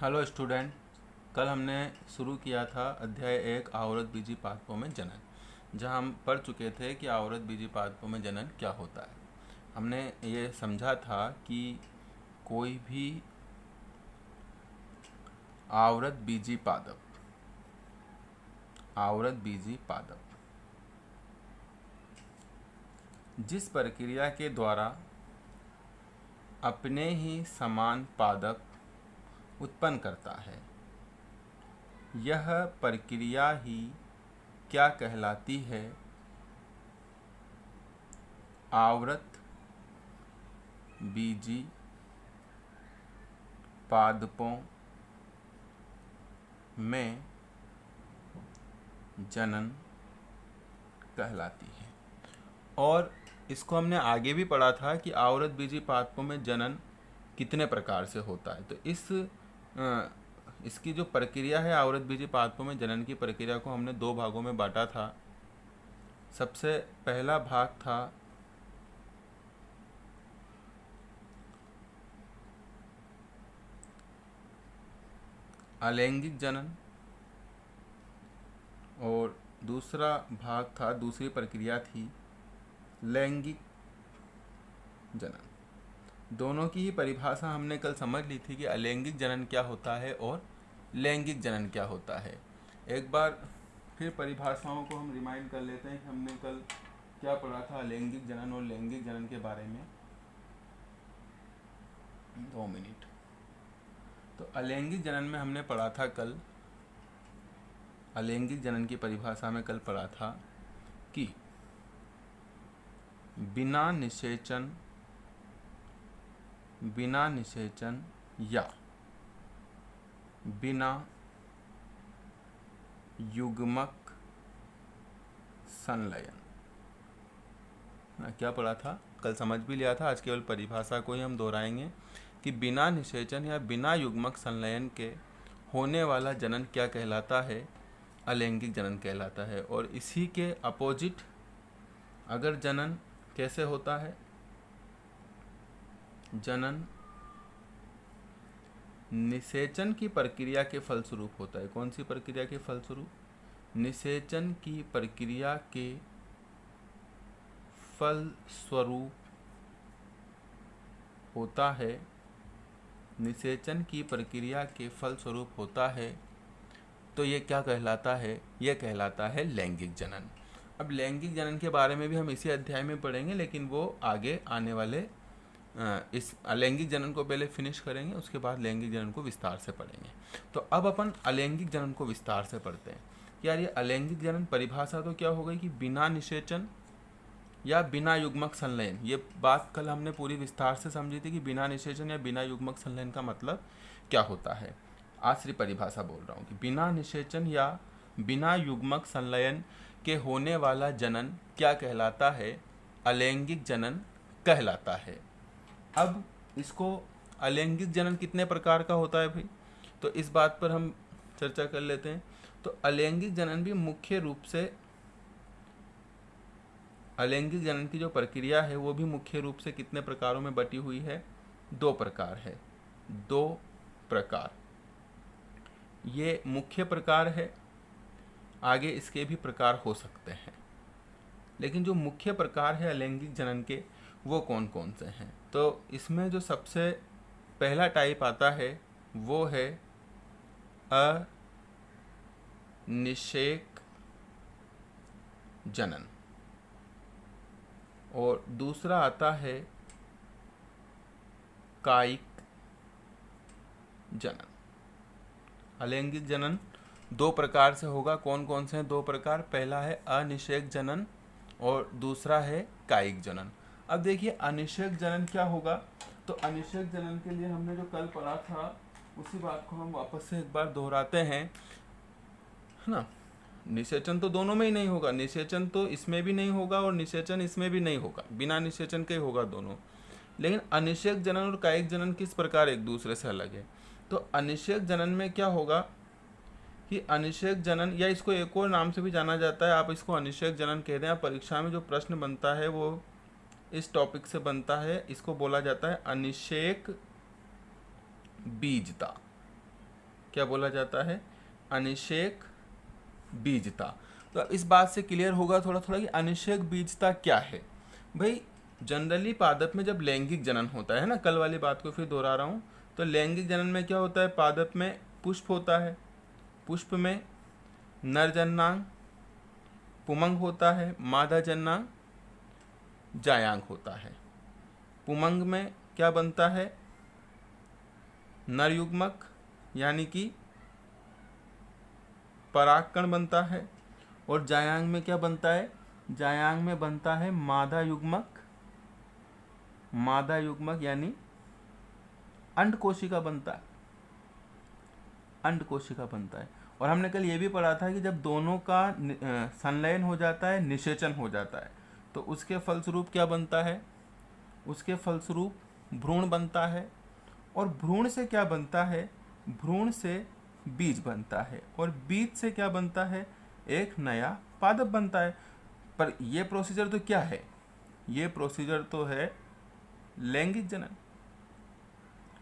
Hello student. कल हमने शुरू किया था अध्याय 1 आवर्त बीजी पादपों में जनन, जहां हम पढ़ चुके थे कि आवर्त बीजी पादपों में जनन क्या होता है। हमने ये समझा था कि कोई भी आवर्त बीजी पादप जिस प्रक्रिया के द्वारा अपने ही समान पादप उत्पन्न करता है, यह प्रक्रिया ही क्या कहलाती है? आवर्त बीजी पादपों में जनन कहलाती है। और इसको हमने आगे भी पढ़ा था कि आवर्त बीजी पादपों में जनन कितने प्रकार से होता है। तो इसकी जो प्रक्रिया है आवर्त बीजी पादपों में जनन की प्रक्रिया को हमने दो भागों में बांटा था। सबसे पहला भाग था अलैंगिक जनन और दूसरा भाग था, दूसरी प्रक्रिया थी लैंगिक जनन। दोनों की ही परिभाषा हमने कल समझ ली थी कि अलैंगिक जनन क्या होता है और लैंगिक जनन क्या होता है। एक बार फिर परिभाषाओं को हम रिमाइंड कर लेते हैं कि हमने कल क्या पढ़ा था अलैंगिक जनन और लैंगिक जनन के बारे में। 2 मिनट। तो अलैंगिक जनन में हमने पढ़ा था कल, अलैंगिक जनन की परिभाषा में कल पढ़ा था कि बिना निषेचन या बिना युग्मक संलयन, क्या पढ़ा था कल, समझ भी लिया था। आज केवल परिभाषा को ही हम दोहराएंगे कि बिना निषेचन या बिना युग्मक संलयन के होने वाला जनन क्या कहलाता है? अलैंगिक जनन कहलाता है। और इसी के अपोजिट अगर जनन कैसे होता है? जनन निषेचन की प्रक्रिया के फलस्वरूप होता है। कौन सी प्रक्रिया के फलस्वरूप? निषेचन की प्रक्रिया के फलस्वरूप होता है। निषेचन की प्रक्रिया के फलस्वरूप होता है। तो ये क्या कहलाता है? ये कहलाता है लैंगिक जनन। अब लैंगिक जनन के बारे में भी हम इसी अध्याय में पढ़ेंगे, लेकिन वो आगे आने वाले इस अलैंगिक जनन को पहले फिनिश करेंगे, उसके बाद लैंगिक जनन को विस्तार से पढ़ेंगे। तो अब अपन अलैंगिक जनन को विस्तार से पढ़ते हैं। यार ये अलैंगिक जनन परिभाषा तो क्या हो गई कि बिना निषेचन या बिना युग्मक संलयन। ये बात कल हमने पूरी विस्तार से समझी थी कि बिना निषेचन या बिना युग्मक संलयन का मतलब क्या होता है। आश्री परिभाषा बोल रहा हूँ कि बिना निषेचन या बिना युग्मक संलयन के होने वाला जनन क्या कहलाता है? अलैंगिक जनन कहलाता है। अब इसको अलैंगिक जनन कितने प्रकार का होता है भाई, तो इस बात पर हम चर्चा कर लेते हैं। तो अलैंगिक जनन भी मुख्य रूप से, अलैंगिक जनन की जो प्रक्रिया है वो भी मुख्य रूप से कितने प्रकारों में बटी हुई है? 2 प्रकार है। 2 प्रकार, ये मुख्य प्रकार है। आगे इसके भी प्रकार हो सकते हैं, लेकिन जो मुख्य प्रकार है अलैंगिक जनन के वो कौन कौन से हैं? तो इसमें जो सबसे पहला टाइप आता है वो है अनिषेक जनन, और दूसरा आता है कायिक जनन। अलैंगिक जनन 2 प्रकार से होगा। कौन कौन से हैं 2 प्रकार? पहला है अनिषेक जनन और दूसरा है कायिक जनन। अब देखिए अनिषेक जनन क्या होगा। तो अनिषेक जनन के लिए हमने जो कल पढ़ा था उसी बात को हम वापस से एक बार दोहराते हैं, है ना। निषेचन तो दोनों में ही नहीं होगा, निषेचन तो इसमें भी नहीं होगा और निषेचन इसमें भी नहीं होगा, बिना निषेचन के ही होगा दोनों। लेकिन अनिषेक जनन और कायिक जनन किस प्रकार एक दूसरे से अलग है? तो अनिषेक जनन में क्या होगा कि अनिषेक जनन, या इसको एक और नाम से भी जाना जाता है, आप इसको अनिषेक जनन कह दें। परीक्षा में जो प्रश्न बनता है वो इस टॉपिक से बनता है, इसको बोला जाता है अनिषेक बीजता। क्या बोला जाता है? अनिषेक बीजता। तो अब इस बात से क्लियर होगा थोड़ा थोड़ा कि अनिषेक बीजता क्या है। भाई जनरली पादप में जब लैंगिक जनन होता है ना, कल वाली बात को फिर दोहरा रहा हूँ, तो लैंगिक जनन में क्या होता है? पादप में पुष्प होता है, पुष्प में नर जन्नांग पुमंग होता है, मादा जन्नांग जायांग होता है। पुमंग में क्या बनता है? नर युग्मक यानी कि परागकण बनता है, और जायांग में क्या बनता है? जायांग में बनता है मादा युग्मक, मादा युग्मक यानी अंड कोशिका बनता है, अंड कोशिका बनता है। और हमने कल ये भी पढ़ा था कि जब दोनों का संलयन हो जाता है, निषेचन हो जाता है, तो उसके फलस्वरूप क्या बनता है? उसके फलस्वरूप भ्रूण बनता है, और भ्रूण से क्या बनता है? भ्रूण से बीज बनता है, और बीज से क्या बनता है? एक नया पादप बनता है। पर ये प्रोसीजर तो क्या है? ये प्रोसीजर तो है लैंगिक जनन।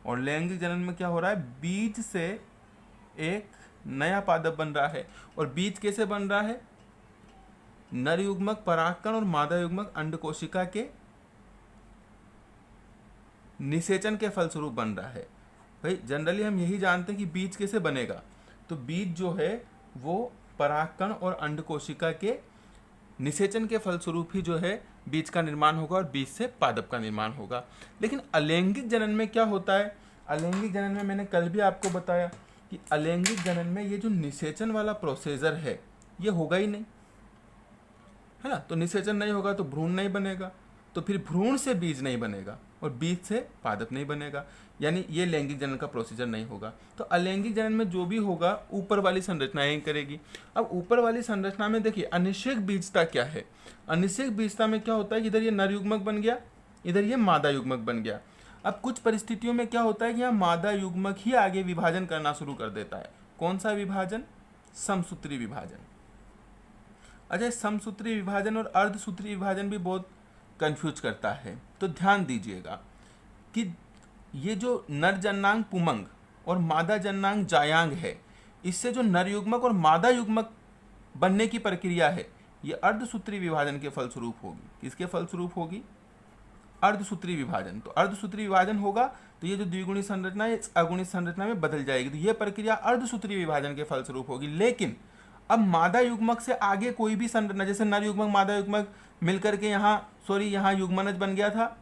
और लैंगिक जनन में क्या हो रहा है? बीज से एक नया पादप बन रहा है। और बीज कैसे बन रहा है? नर युग्मक परागकण और मादा युग्मक अंड कोशिका के निषेचन के फलस्वरूप बन रहा है। भाई जनरली हम यही जानते हैं कि बीज कैसे बनेगा, तो बीज जो है वो परागकण और अंड कोशिका के निषेचन के फलस्वरूप ही जो है बीज का निर्माण होगा, और बीज से पादप का निर्माण होगा। लेकिन अलैंगिक जनन में क्या होता है? अलैंगिक जनन में मैंने कल भी आपको बताया कि अलैंगिक जनन में ये जो निषेचन वाला प्रोसीजर है ये होगा ही नहीं, है ना। तो निषेचन नहीं होगा तो भ्रूण नहीं बनेगा, तो फिर भ्रूण से बीज नहीं बनेगा, और बीज से पादप नहीं बनेगा, यानी ये लैंगिक जनन का प्रोसीजर नहीं होगा। तो अलैंगिक जनन में जो भी होगा ऊपर वाली संरचना यही करेगी। अब ऊपर वाली संरचना में देखिए अनिषेक बीजता क्या है। अनिषेक बीजता में क्या होता है कि इधर ये नर युग्मक बन गया, इधर ये मादा युग्मक बन गया। अब कुछ परिस्थितियों में क्या होता है कि यहाँ मादा युग्मक ही आगे विभाजन करना शुरू कर देता है। कौन सा विभाजन? समसूत्री विभाजन। अच्छा, समसूत्री विभाजन और अर्धसूत्री विभाजन भी बहुत कंफ्यूज करता है, तो ध्यान दीजिएगा कि ये जो नर जन्नांग पुमंग और मादा जन्नांग जायांग है, इससे जो नर युग्मक और मादा युग्मक बनने की प्रक्रिया है ये अर्धसूत्री विभाजन के फलस्वरूप होगी। किसके फलस्वरूप होगी? अर्धसूत्री विभाजन। तो अर्धसूत्री विभाजन होगा तो ये जो द्विगुणी संरचना है अगुणी संरचना में बदल जाएगी, तो ये प्रक्रिया अर्धसूत्री विभाजन के फलस्वरूप होगी। लेकिन अब मादा युग्मक से आगे कोई भी संरचना, जैसे नर युग्मक मादा युग्मक मिलकर के यहाँ युग्मनज बन गया था,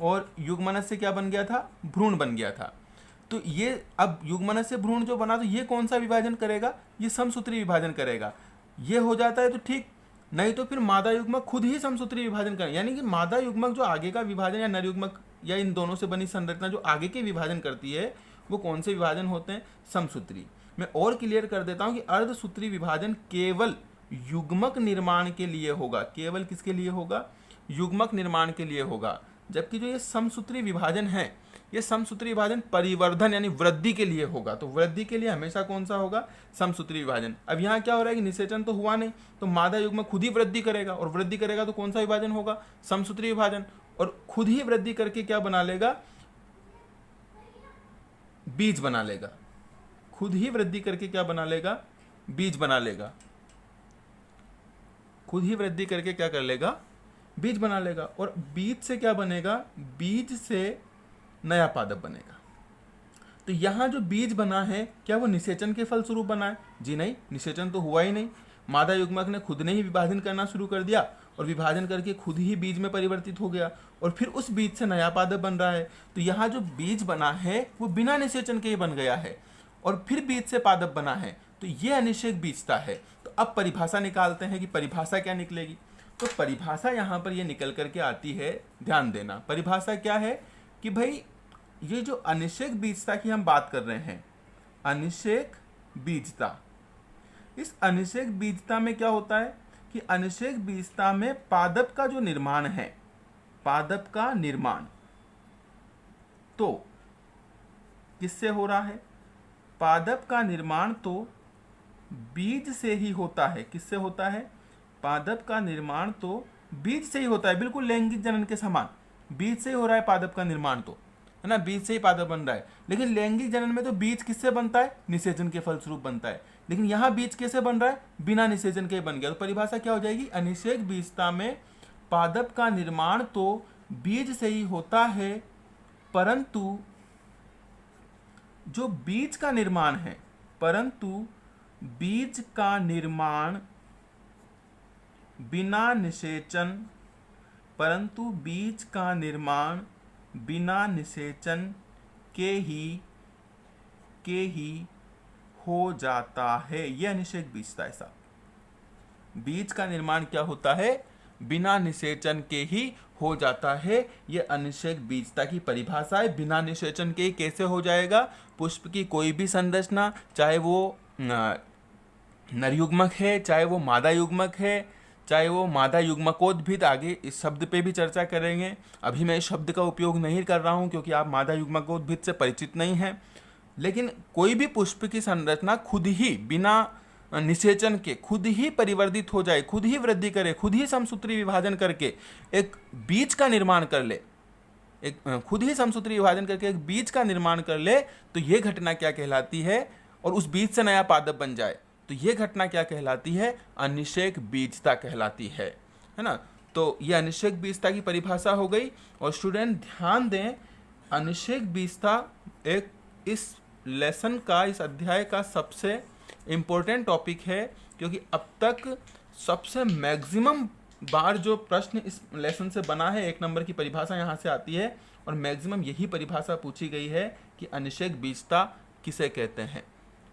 और युग्मनज से क्या बन गया था? भ्रूण बन गया था। तो ये अब युग्मनज से भ्रूण जो बना, तो ये कौन सा विभाजन करेगा? ये समसूत्री विभाजन करेगा। ये हो जाता है तो ठीक, नहीं तो फिर मादा युग्मक खुद ही समसूत्री विभाजन करेगा। यानी कि मादा युग्मक जो आगे का विभाजन, या नर युग्मक या इन दोनों से बनी संरचना जो आगे के विभाजन करती है, वो कौन से विभाजन होते हैं? समसूत्री। मैं और क्लियर कर देता हूं कि अर्धसूत्री विभाजन केवल युग्मक निर्माण के लिए होगा। केवल किसके लिए होगा? युग्मक निर्माण के लिए होगा। जबकि जो ये समसूत्री विभाजन है, ये समसूत्री विभाजन परिवर्धन यानी वृद्धि के लिए होगा। तो वृद्धि के लिए हमेशा कौन सा होगा? समसूत्री विभाजन। अब यहाँ क्या हो रहा है कि निषेचन तो हुआ नहीं, तो मादा युग्मक खुद ही वृद्धि करेगा, और वृद्धि करेगा तो कौन सा विभाजन होगा? समसूत्री विभाजन। और खुद ही वृद्धि करके क्या बना लेगा? बीज बना लेगा। खुद ही वृद्धि करके क्या बना लेगा? बीज बना लेगा। खुद ही वृद्धि करके क्या कर लेगा? बीज बना लेगा। और बीज से क्या बनेगा? बीज से नया पादप बनेगा। तो यहां जो बीज बना है क्या वो निषेचन के फलस्वरूप बना है? जी नहीं, निषेचन तो हुआ ही नहीं। मादा युग्मक ने खुद ने ही विभाजन करना शुरू कर दिया, और विभाजन करके खुद ही बीज में परिवर्तित हो गया, और फिर उस बीज से नया पादप बन रहा है। तो यहाँ जो बीज बना है वो बिना निषेचन के ही बन गया है, और फिर बीज से पादप बना है। तो ये अनिषेक बीजता है। तो अब परिभाषा निकालते हैं कि परिभाषा क्या निकलेगी। तो परिभाषा यहाँ पर ये निकल करके आती है, ध्यान देना। परिभाषा क्या है कि भाई ये जो अनिषेक बीजता की हम बात कर रहे हैं, अनिषेक बीजता, इस अनिषेक बीजता में क्या होता है कि अनिषेक बीजता में पादप का जो निर्माण है, पादप का निर्माण तो किससे हो रहा है? पादप का निर्माण तो बीज से ही होता है। किससे होता है? पादप का निर्माण तो बीज से ही होता है, बिल्कुल लैंगिक जनन के समान बीज से ही हो रहा है पादप का निर्माण। तो है ना, बीज से ही पादप बन रहा है। लेकिन लैंगिक जनन में तो बीज किससे बनता है, निषेचन के फलस्वरूप बनता है। लेकिन यहाँ बीज कैसे बन रहा है, बिना निषेचन के बन गया। तो परिभाषा क्या हो जाएगी, अनिषेक बीजता में पादप का निर्माण तो बीज से ही होता है, परंतु जो बीज का निर्माण है, परंतु बीज का निर्माण बिना निषेचन, परंतु बीज का निर्माण बिना निषेचन के ही हो जाता है। यह अनिषेक बीजता है साहब। बीज का निर्माण क्या होता है, बिना निषेचन के ही हो जाता है। यह अनिषेक बीजता की परिभाषा है। बिना निषेचन के ही कैसे हो जाएगा, पुष्प की कोई भी संरचना, चाहे वो नरयुग्मक है, चाहे वो मादा युग्मक है, चाहे वो मादा युग्मकोद्भिद, आगे इस शब्द पे भी चर्चा करेंगे। अभी मैं इस शब्द का उपयोग नहीं कर रहा हूँ क्योंकि आप मादा युग्मकोद्भिद से परिचित नहीं हैं। लेकिन कोई भी पुष्प की संरचना खुद ही बिना निषेचन के खुद ही परिवर्तित हो जाए, खुद ही वृद्धि करे, खुद ही समसूत्री विभाजन करके एक बीज का निर्माण कर ले, खुद ही समसूत्री विभाजन करके एक बीज का निर्माण कर ले, तो ये घटना क्या कहलाती है, और उस बीज से नया पादप बन जाए, तो ये घटना क्या कहलाती है, अनिषेक बीजता कहलाती है ना। तो ये अनिषेक बीजता की परिभाषा हो गई। और स्टूडेंट ध्यान दें, अनिषेक बीजता एक इस लेसन का, इस अध्याय का सबसे इम्पोर्टेंट टॉपिक है, क्योंकि अब तक सबसे मैक्सिमम बार जो प्रश्न इस लेसन से बना है, 1 नंबर की परिभाषा यहाँ से आती है, और मैक्सिमम यही परिभाषा पूछी गई है कि अनिषेक बीजता किसे कहते हैं,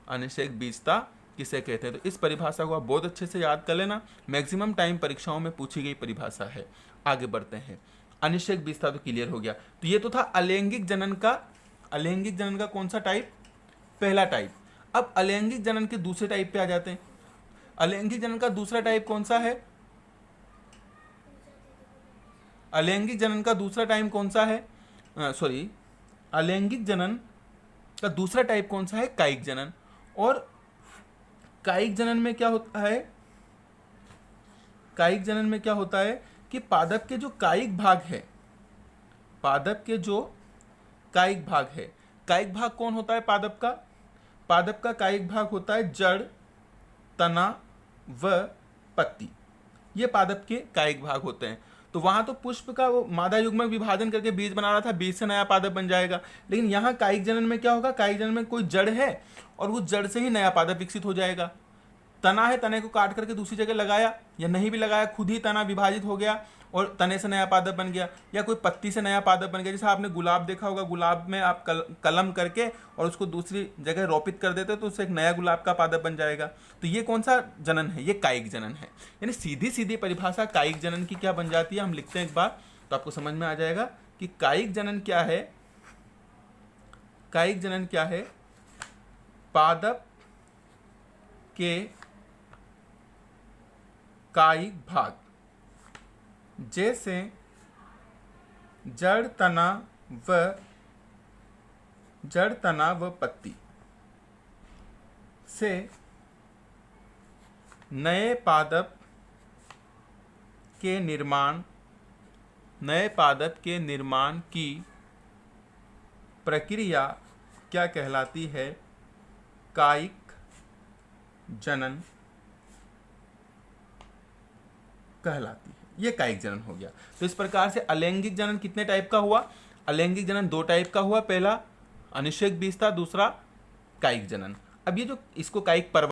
अनिषेक बीजता किसे कहते हैं। तो इस परिभाषा को आप बहुत अच्छे से याद कर लेना, मैक्सिमम टाइम परीक्षाओं में पूछी गई परिभाषा है। आगे बढ़ते हैं। अनिषेक बीजता तो क्लियर हो गया। तो ये तो था अलैंगिक जनन का। अलैंगिक जनन का कौन सा टाइप, पहला टाइप। अब अलैंगिक जनन के दूसरे टाइप पे आ जाते हैं। अलैंगिक जनन का दूसरा टाइप कौन सा है, अलैंगिक जनन का दूसरा टाइप कौन सा है, अलैंगिक जनन का दूसरा टाइप कौन सा है, कायिक जनन। और कायिक जनन में क्या होता है, कायिक जनन में क्या होता है कि पादप के जो कायिक भाग है, पादप के जो कायिक भाग है, कायिक भाग कौन होता है पादप का, पादप का कायिक भाग होता है जड़, तना व पत्ती। ये पादप के कायिक भाग होते हैं। तो वहां तो पुष्प का वो मादा युग्मक विभाजन करके बीज बना रहा था, बीज से नया पादप बन जाएगा। लेकिन यहाँ कायिक जनन में क्या होगा, कायिक जनन में कोई जड़ है और वो जड़ से ही नया पादप विकसित हो जाएगा। तना है, तने को काट करके दूसरी जगह लगाया, या नहीं भी लगाया, खुद ही तना विभाजित हो गया और तने से नया पादप बन गया, या कोई पत्ती से नया पादप बन गया। जैसे आपने गुलाब देखा होगा, गुलाब में आप कलम करके और उसको दूसरी जगह रोपित कर देते तो उससे एक नया गुलाब का पादप बन जाएगा। तो ये कौन सा जनन है, ये कायिक जनन है। यानी सीधी सीधी परिभाषा कायिक जनन की क्या बन जाती है, हम लिखते हैं एक बार तो आपको समझ में आ जाएगा कि कायिक जनन क्या है। कायिक जनन क्या है, पादप के कायिक भाग जैसे जड़, तना व पत्ती से नए पादप के निर्माण की प्रक्रिया क्या कहलाती है, कायिक जनन कहलाती है। ये कायिक जनन हो गया। तो इस प्रकार से अलैंगिक जनन कितने टाइप का हुआ, अलैंगिक जनन 2 टाइप का हुआ, पहला अनिषेक बीजता, दूसरा कायिक जनन। अब ये जो इसको कायिक